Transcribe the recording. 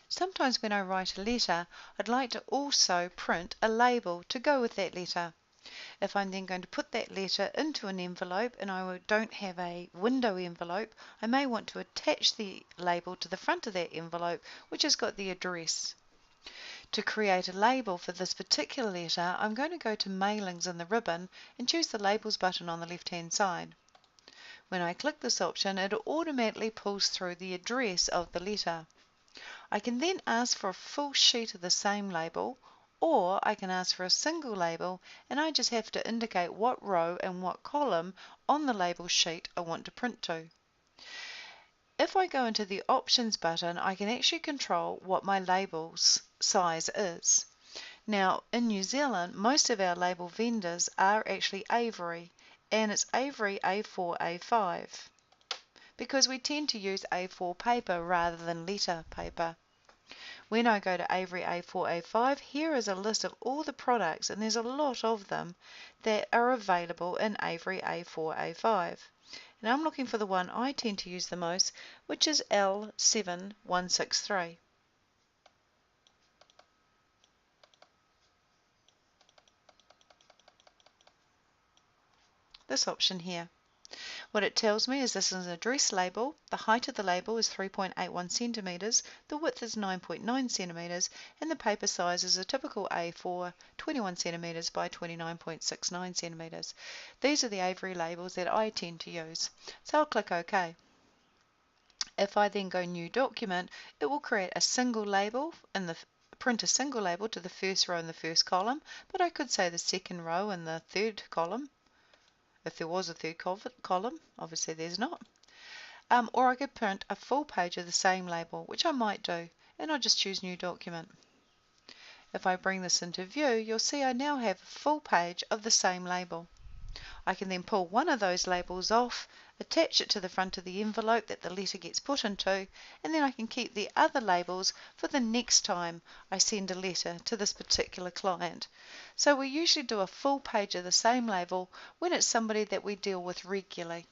Sometimes when I write a letter, I'd like to also print a label to go with that letter. If I'm then going to put that letter into an envelope and I don't have a window envelope, I may want to attach the label to the front of that envelope, which has got the address. To create a label for this particular letter, I'm going to go to Mailings in the ribbon and choose the Labels button on the left-hand side. When I click this option, it automatically pulls through the address of the letter. I can then ask for a full sheet of the same label, or I can ask for a single label, and I just have to indicate what row and what column on the label sheet I want to print to. If I go into the Options button, I can actually control what my label's size is. Now, in New Zealand, most of our label vendors are actually Avery, and it's Avery A4, A5, because we tend to use A4 paper rather than letter paper. When I go to Avery A4, A5, here is a list of all the products, and there's a lot of them that are available in Avery A4, A5. And I'm looking for the one I tend to use the most, which is L7163. This option here. What it tells me is this is an address label. The height of the label is 3.81 centimeters, the width is 9.9 centimeters, and the paper size is a typical A4, 21 centimeters by 29.69 centimeters. These are the Avery labels that I tend to use. So I'll click OK. If I then go New Document, it will create a single label print a single label to the first row and the first column, but I could say the second row and the third column. If there was a third column, obviously there's not. Or I could print a full page of the same label, which I might do, and I'll just choose New Document. If I bring this into view, you'll see I now have a full page of the same label. I can then pull one of those labels off, attach it to the front of the envelope that the letter gets put into, and then I can keep the other labels for the next time I send a letter to this particular client. So we usually do a full page of the same label when it's somebody that we deal with regularly.